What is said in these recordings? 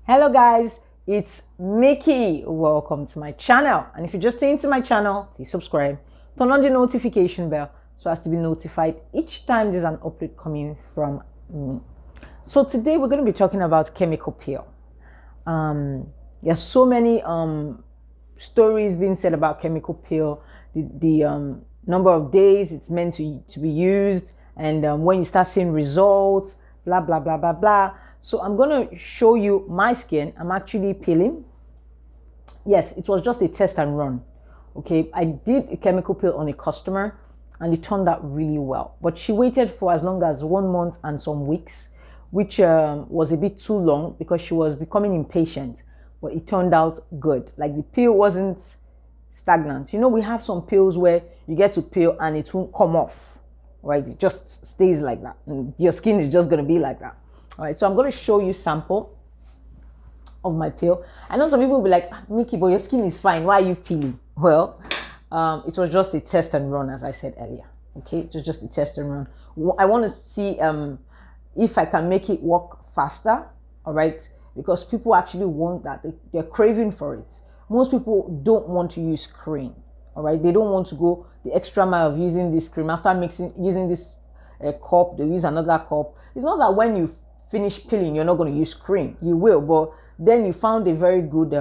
Hello guys, it's Mickey. Welcome to my channel. And if you're just into my channel, please subscribe. Turn on the notification bell so as to be notified each time there's an upload coming from me. So today we're going to be talking about chemical peel. There's so many stories being said about chemical peel. The number of days it's meant to be used, and when you start seeing results, blah blah blah blah blah. So I'm going to show you my skin. I'm actually peeling. Yes, it was just a test and run. Okay, I did a chemical peel on a customer and it turned out really well. But she waited for as long as 1 month and some weeks, which was a bit too long because she was becoming impatient. But it turned out good. Like the peel wasn't stagnant. You know, we have some peels where you get to peel and it won't come off, right? It just stays like that. And your skin is just going to be like that. All right, so I'm going to show you sample of my peel. I know some people will be like, Mickey, but your skin is fine. Why are you peeling? Well, it was just a test and run, as I said earlier. Okay, it was just a test and run. I want to see if I can make it work faster. All right, because people actually want that. They're craving for it. Most people don't want to use cream. All right, they don't want to go the extra mile of using this cream. After using this cup, they use another cup. It's not that when you finish peeling you're not going to use cream. You will, but then you found a very good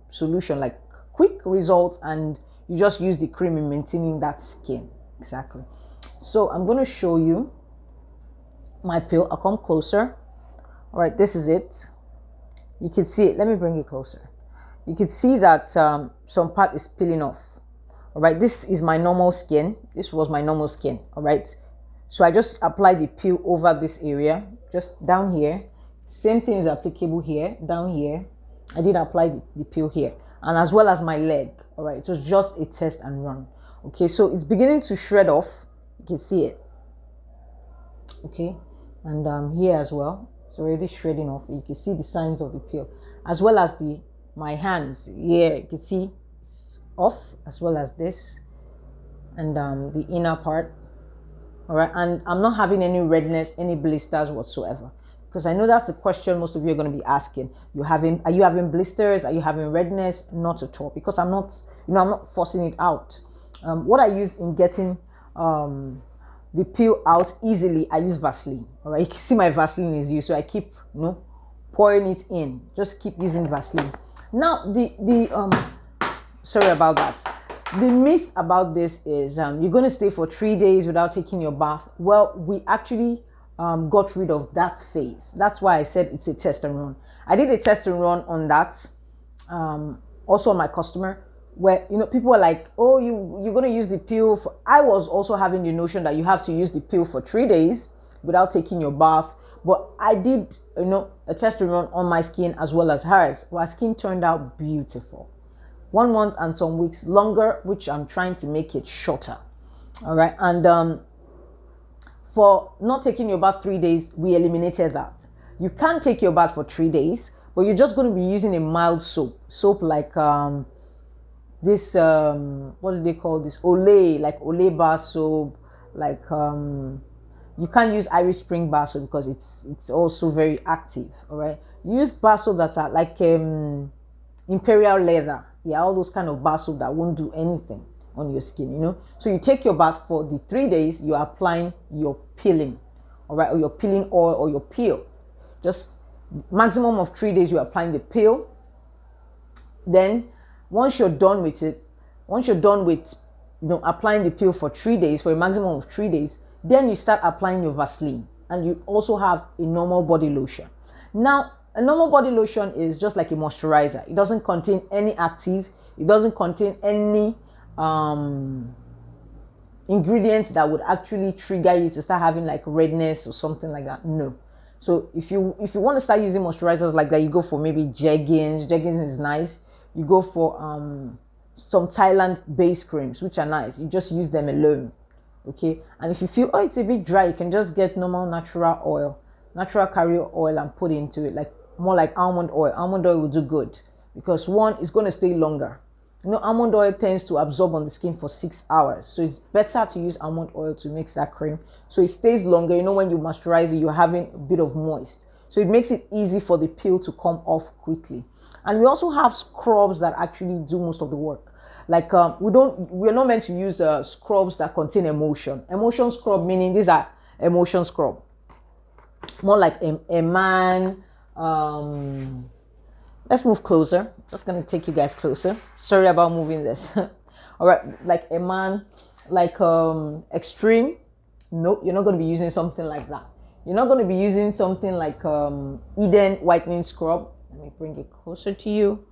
solution, like quick result, and you just use the cream in maintaining that skin. Exactly. So I'm going to show you my peel. I'll come closer. All right, this is it. You can see it. Let me bring it closer. You can see that some part is peeling off. All right, this is my normal skin. This was my normal skin. All right, so I just applied the peel over this area, just down here. Same thing is applicable here, down here. I did apply the peel here, and as well as my leg. All right, it was just a test and run. Okay, so it's beginning to shred off. You can see it. Okay, and here as well, it's already shredding off. You can see the signs of the peel, as well as my hands. Here you can see it's off, as well as this, and the inner part. All right, and I'm not having any redness, any blisters whatsoever, because I know that's the question most of you are going to be asking. Are you having blisters? Are you having redness? Not at all, because I'm not forcing it out. What I use in getting the peel out easily, I use Vaseline. All right, you can see my Vaseline is used, so I keep pouring it in. Just keep using Vaseline. Now sorry about that. The myth about this is you're going to stay for 3 days without taking your bath. Well, we actually got rid of that phase. That's why I said it's a test and run. I did a test and run on that, also on my customer, where people are like, oh, you're going to use the peel for. I was also having the notion that you have to use the peel for 3 days without taking your bath. But I did a test and run on my skin as well as hers. Our skin turned out beautiful. 1 month and some weeks longer, which I'm trying to make it shorter. All right, and for not taking your bath 3 days, we eliminated that. You can't take your bath for 3 days, but you're just going to be using a mild soap like this what do they call this, Olay, like Olay bar soap. Like you can't use Irish Spring bar soap because it's also very active. All right, use bar soap that are like Imperial leather. Yeah, all those kind of bar soap that won't do anything on your skin, So you take your bath for the 3 days, you're applying your peeling, all right, or your peeling oil or your peel. Just maximum of 3 days, you're applying the peel. Then once you're done with applying the peel for 3 days, for a maximum of 3 days, then you start applying your Vaseline, and you also have a normal body lotion. Now, a normal body lotion is just like a moisturizer. It doesn't contain any active. It doesn't contain any ingredients that would actually trigger you to start having like redness or something like that. No. So if you want to start using moisturizers like that, you go for maybe jeggings. Jeggings is nice. You go for some Thailand base creams, which are nice. You just use them alone. Okay. And if you feel, oh, it's a bit dry, you can just get normal natural oil, natural carrier oil, and put into it, like more like almond oil. Almond oil will do good because one, is going to stay longer. Almond oil tends to absorb on the skin for 6 hours, so it's better to use almond oil to mix that cream so it stays longer. When you moisturize it, you're having a bit of moist, So it makes it easy for the peel to come off quickly. And we also have scrubs that actually do most of the work. Like we're not meant to use scrubs that contain emulsion. Emulsion scrub meaning these are emulsion scrub. More like a man. Let's move closer. Just gonna take you guys closer. Sorry about moving this. All right, like a man, like extreme. Nope, you're not gonna be using something like that. You're not gonna be using something like Eden whitening scrub. Let me bring it closer to you.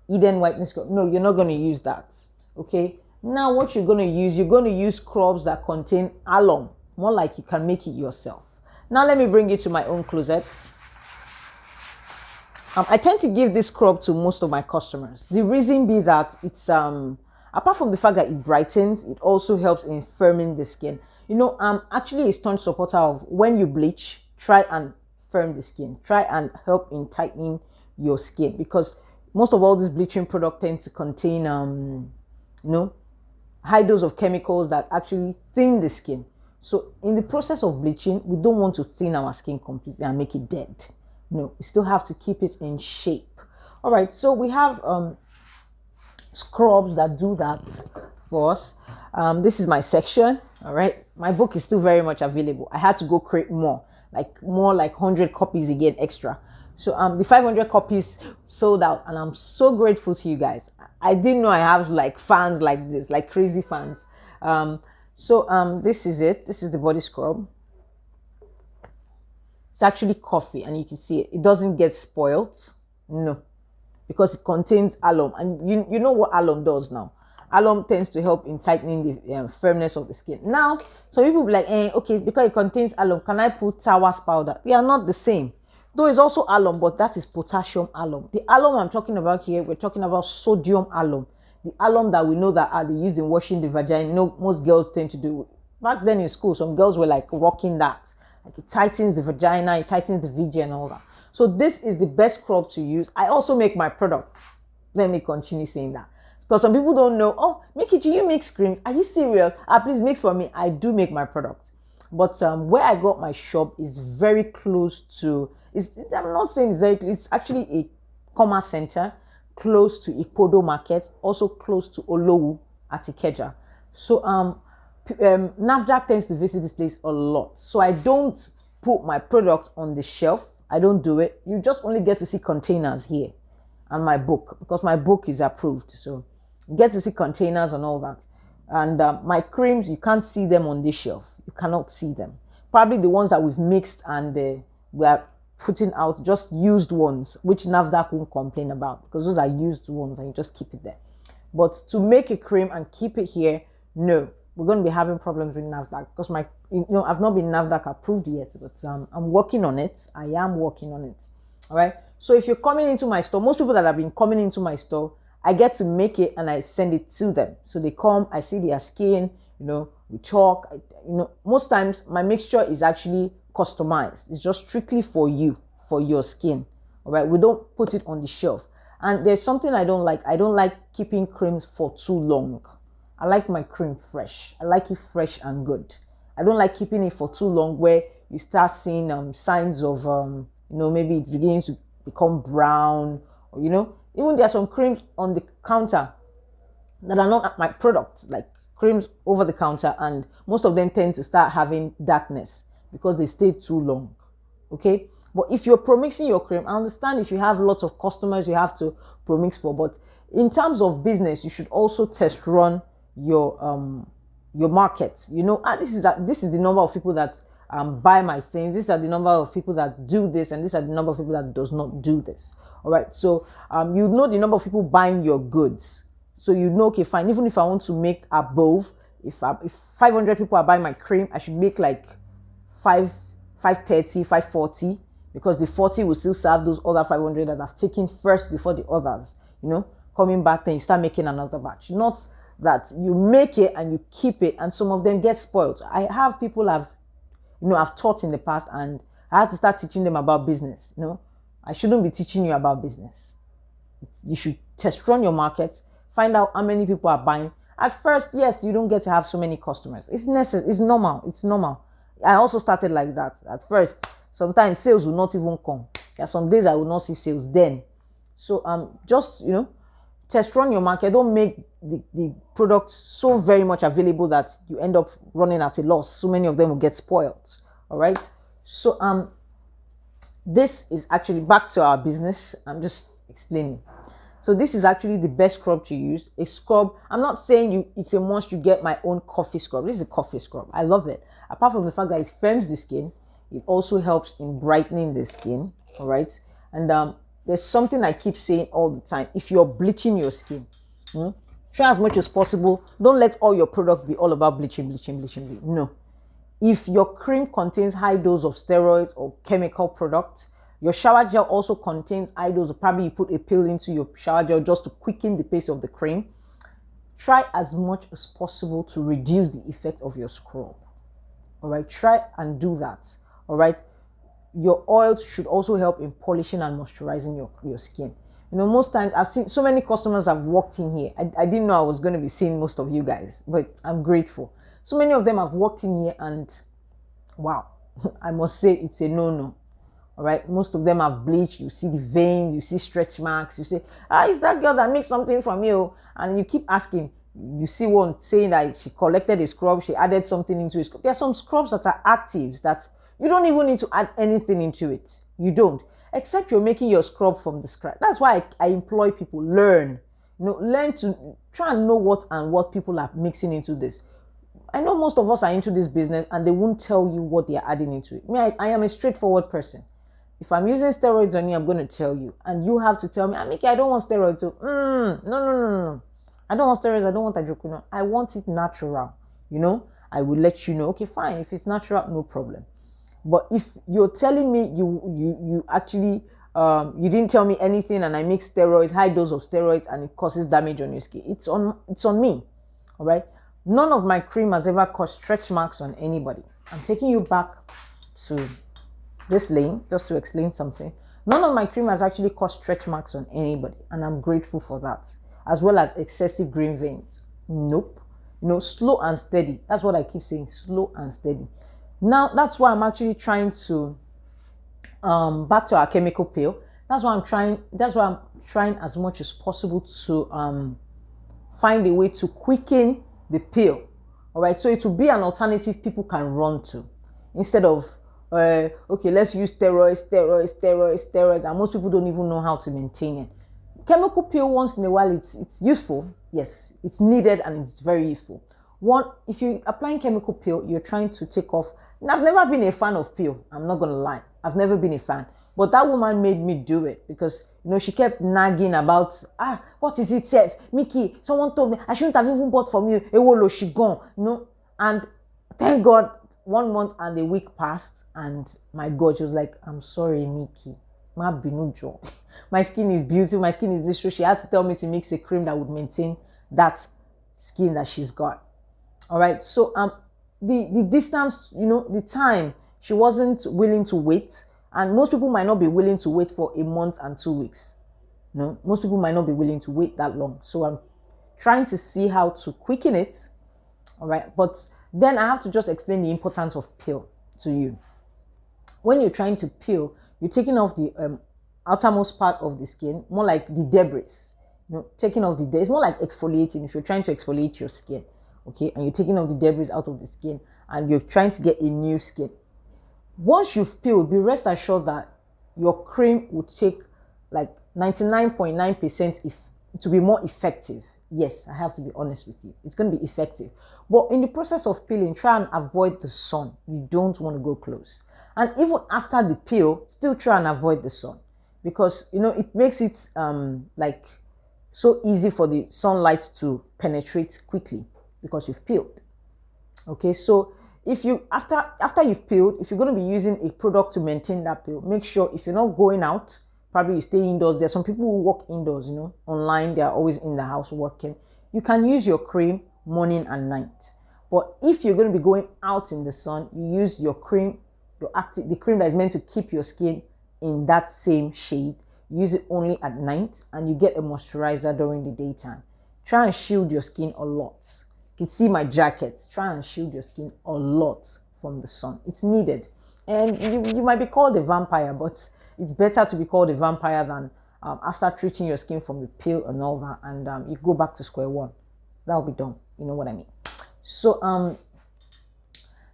Eden whitening scrub. No, you're not gonna use that. Okay. Now what you're gonna use scrubs that contain alum. More like you can make it yourself. Now let me bring you to my own closet. I tend to give this scrub to most of my customers. The reason be that it's apart from the fact that it brightens, it also helps in firming the skin. You know, I'm actually a staunch supporter of when you bleach, try and firm the skin. Try and help in tightening your skin, because most of all these bleaching products tend to contain high dose of chemicals that actually thin the skin. So in the process of bleaching, we don't want to thin our skin completely and make it dead. No, we still have to keep it in shape. All right, so we have scrubs that do that for us. This is my section. All right, my book is still very much available. I had to go create more like 100 copies again extra. So the 500 copies sold out, and I'm so grateful to you guys. I didn't know I have like fans like this, like crazy fans. This is it. This is the body scrub. It's actually coffee, and you can see it. It doesn't get spoiled. No, because it contains alum, and you know what alum does now. Alum tends to help in tightening the firmness of the skin. Now, some people be like, okay, because it contains alum, can I put Tawas powder? They are not the same. Though it's also alum, but that is potassium alum. The alum I'm talking about here, we're talking about sodium alum. The alum that we know that they use in washing the vagina. You know, most girls tend to do. Back then in school, some girls were like rocking that. Like it tightens the vagina, it tightens the VG and all that. So this is the best scrub to use. I also make my product. Let me continue saying that. Because some people don't know, oh, Mickey, do you make creams? Are you serious? Please mix for me. I do make my product. But where I got my shop is very close to, I'm not saying it's very close, it's actually a commerce center close to Ipodo Market, also close to Olowu at Ikeja. So NAFDAC tends to visit this place a lot. So I don't put my product on the shelf. I don't do it. You just only get to see containers here and my book, because my book is approved. So you get to see containers and all that. And my creams, you can't see them on this shelf. You cannot see them. Probably the ones that we've mixed and we are putting out, just used ones, which NAFDAC won't complain about, because those are used ones and you just keep it there. But to make a cream and keep it here, no, we're going to be having problems with NAFDAC, because I've not been NAFDAC approved yet, but I'm working on it. I am working on it. All right. So if you're coming into my store, most people that have been coming into my store, I get to make it and I send it to them. So they come, I see their skin, we talk, most times my mixture is actually customized. It's just strictly for you, for your skin. All right. We don't put it on the shelf. And there's something I don't like. I don't like keeping creams for too long. I like my cream fresh. I like it fresh and good. I don't like keeping it for too long where you start seeing signs of, maybe it's beginning to become brown, or, even there are some creams on the counter that are not my product, like creams over the counter, and most of them tend to start having darkness because they stay too long. Okay. But if you're pro-mixing your cream, I understand if you have lots of customers you have to pro-mix for, but in terms of business, you should also test run your market. This is the number of people that buy my things. These are the number of people that do this, and these are the number of people that does not do this. All right. So you know the number of people buying your goods. So okay, fine. Even if I want to make above, if 500 people are buying my cream, I should make like 530, 540, because the 40 will still serve those other 500 that I've taken first before the others. Coming back, then you start making another batch. Not that you make it and you keep it, and some of them get spoiled. I have people I've taught in the past, and I had to start teaching them about business. I shouldn't be teaching you about business. You should test run your market, find out how many people are buying. At first, yes, you don't get to have so many customers. It's necessary. It's normal. I also started like that. At first, sometimes sales will not even come. There are some days I will not see sales then. So just, you know, test run your market. Don't make the product so very much available that you end up running at a loss. So many of them will get spoiled. All right. So this is actually back to our business. I'm just explaining. So this is actually the best scrub to use. A scrub. I'm not saying it's a must you get my own coffee scrub. This is a coffee scrub. I love it. Apart from the fact that it firms the skin, it also helps in brightening the skin. All right. And there's something I keep saying all the time. If you're bleaching your skin, try as much as possible. Don't let all your product be all about bleaching. No. If your cream contains high dose of steroids or chemical products, your shower gel also contains high dose. Probably you put a pill into your shower gel just to quicken the pace of the cream. Try as much as possible to reduce the effect of your scrub. All right. Try and do that. All right. Your oils should also help in polishing and moisturizing your skin. You know, most times I've seen so many customers have walked in here. I didn't know I was going to be seeing most of you guys, but I'm grateful. So many of them have walked in here and wow, I must say it's a no-no. All right. Most of them have bleached. You see the veins, you see stretch marks. You say, is that girl that makes something from you? And you keep asking. You see one saying that she collected a scrub, she added something into a scrub. There are some scrubs that are actives that you don't even need to add anything into it. You don't. Except you're making your scrub from the scratch. That's why I employ people. Learn. You know, learn to try and know what people are mixing into this. I know most of us are into this business and they won't tell you what they are adding into it. I am a straightforward person. If I'm using steroids on you, I'm going to tell you. And you have to tell me, Amiki, I don't want steroids. No. I don't want steroids. I don't want hydroquinone. I want it natural. You know, I will let you know. Okay, fine. If it's natural, no problem. But if you're telling me you actually you didn't tell me anything and I mix steroids, high dose of steroids, and it causes damage on your skin, it's on me. All right. None of my cream has ever caused stretch marks on anybody. I'm taking you back to this lane just to explain something. None of my cream has actually caused stretch marks on anybody, and I'm grateful for that, as well as excessive green veins. Nope. You know, slow and steady. That's what I keep saying, slow and steady. Now, that's why I'm actually trying to, back to our chemical peel. That's why I'm trying as much as possible to find a way to quicken the peel. All right. So it will be an alternative people can run to instead of, okay, let's use steroids. And most people don't even know how to maintain it. Chemical peel once in a while, it's useful. Yes, it's needed and it's very useful. One, if you're applying chemical peel, you're trying to take off. And I've never been a fan of peel. I'm not going to lie. I've never been a fan. But that woman made me do it because, you know, she kept nagging about, what is it, Seth? Mickey, someone told me I shouldn't have even bought from you. Ewolo, she gone. You know? And thank God, 1 month and a week passed. And my God, she was like, I'm sorry, Mickey. My skin is beautiful. My skin is this. So she had to tell me to mix a cream that would maintain that skin that she's got. All right. So, the distance, you know, the time, she wasn't willing to wait. And most people might not be willing to wait for a month and 2 weeks. No, most people might not be willing to wait that long. So I'm trying to see how to quicken it. All right. But then I have to just explain the importance of peel to you. When you're trying to peel, you're taking off the outermost part of the skin, more like the debris. You know, taking off the debris. It's more like exfoliating if you're trying to exfoliate your skin. Okay, and you're taking off the debris out of the skin and you're trying to get a new skin. Once you've peeled, be rest assured that your cream will take like 99.9% to be more effective. Yes, I have to be honest with you. It's going to be effective. But in the process of peeling, try and avoid the sun. You don't want to go close. And even after the peel, still try and avoid the sun. Because, you know, it makes it like so easy for the sunlight to penetrate quickly. Because you've peeled. Okay, so if you after you've peeled, if you're going to be using a product to maintain that peel, make sure if you're not going out, probably you stay indoors. There's some people who work indoors, you know, online. They are always in the house working. You can use your cream morning and night. But if you're going to be going out in the sun, you use your cream, the cream that is meant to keep your skin in that same shade. Use it only at night, and you get a moisturizer during the daytime. Try and shield your skin a lot. You can see my jacket. Try and shield your skin a lot from the sun. It's needed. And you might be called a vampire, but it's better to be called a vampire than after treating your skin from the peel and all that, and you go back to square one. That'll be dumb. You know what I mean? So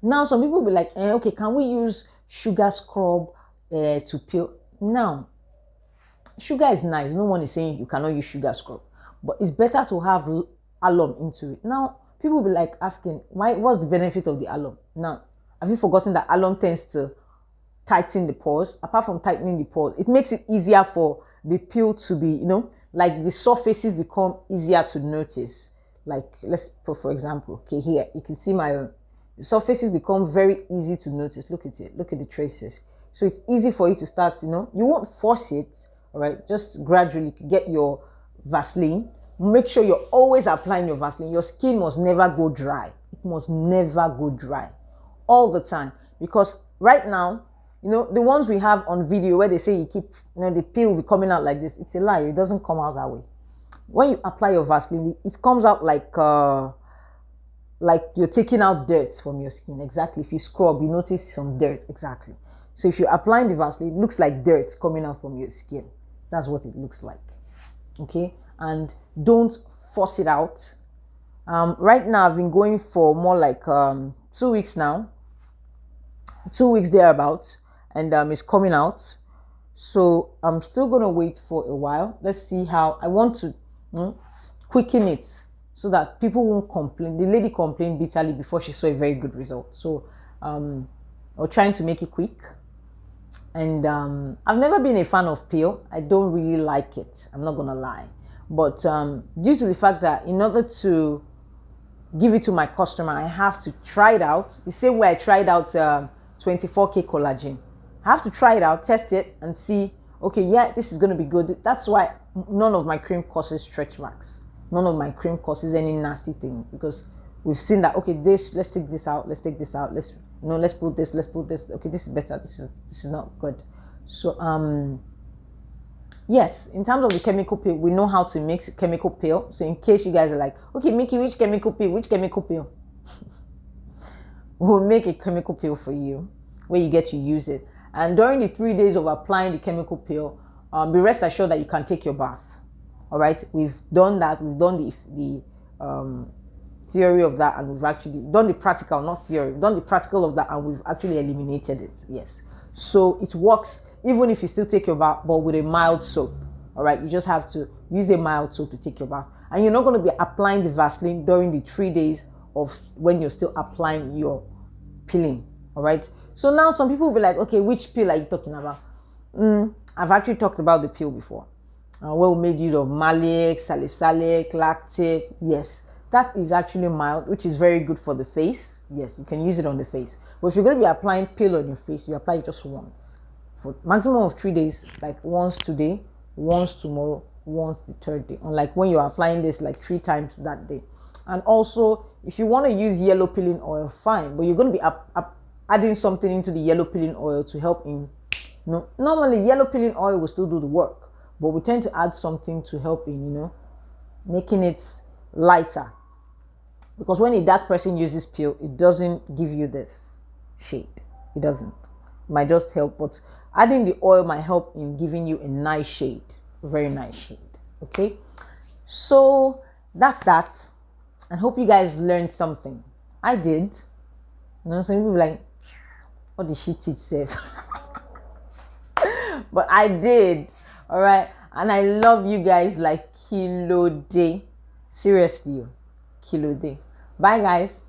now some people will be like, okay, can we use sugar scrub to peel? Now, sugar is nice. No one is saying you cannot use sugar scrub, but it's better to have alum into it. Now, people will be like asking, what's the benefit of the alum? Now, have you forgotten that alum tends to tighten the pores? Apart from tightening the pores, it makes it easier for the peel to be, like the surfaces become easier to notice. Like, let's put, for example, okay, here, you can see the surfaces become very easy to notice. Look at it. Look at the traces. So it's easy for you to start, you won't force it, all right? Just gradually get your Vaseline. Make sure you're always applying your Vaseline. Your skin must never go dry. It must never go dry all the time. Because right now, the ones we have on video where they say you keep, the peel will be coming out like this. It's a lie. It doesn't come out that way. When you apply your Vaseline, it comes out like you're taking out dirt from your skin. Exactly. If you scrub, you notice some dirt. Exactly. So if you're applying the Vaseline, it looks like dirt coming out from your skin. That's what it looks like. Okay. And don't force it out. Right now, I've been going for more like 2 weeks now. 2 weeks thereabouts. And it's coming out. So I'm still going to wait for a while. Let's see how I want to quicken it so that people won't complain. The lady complained bitterly before she saw a very good result. So we're trying to make it quick. And I've never been a fan of peel. I don't really like it. I'm not going to lie. But due to the fact that in order to give it to my customer, I have to try it out. The same way I tried out 24K collagen. I have to try it out, test it, and see, okay, yeah, this is going to be good. That's why none of my cream causes stretch marks. None of my cream causes any nasty thing, because we've seen that, okay, let's take this out, let's take this out, let's put this, okay, this is better, this is not good. So, yes, in terms of the chemical peel, we know how to mix chemical peel. So in case you guys are like, okay, Mickey, which chemical peel? We'll make a chemical peel for you where you get to use it. And during the 3 days of applying the chemical peel, be rest assured that you can take your bath. All right, we've done that. We've done the theory of that, and we've actually done the practical, not theory. We've done the practical of that, and we've actually eliminated it. Yes, so it works even if you still take your bath, but with a mild soap. All right, you just have to use a mild soap to take your bath, and you're not going to be applying the Vaseline during the 3 days of when you're still applying your peeling. All right. So now some people will be like, okay, which peel are you talking about? I've actually talked about the peel before. Where we made use of malic, salicylic, lactic. Yes, that is actually mild, which is very good for the face. Yes, you can use it on the face. But if you're going to be applying peel on your face, you apply it just once. For maximum of 3 days, like once today, once tomorrow, once the third day. Unlike when you're applying this like 3 times that day. And also, if you want to use yellow peeling oil, fine. But you're going to be adding something into the yellow peeling oil to help in. Normally yellow peeling oil will still do the work, but we tend to add something to help in, making it lighter. Because when a dark person uses peel, it doesn't give you this shade. It doesn't. It might just help, but adding the oil might help in giving you a nice shade, a very nice shade. Okay, so that's that. I hope you guys learned something. I did. Some people like, what did she teach self? But I did. All right. And I love you guys like kilo day. Seriously, kilo day. Bye, guys.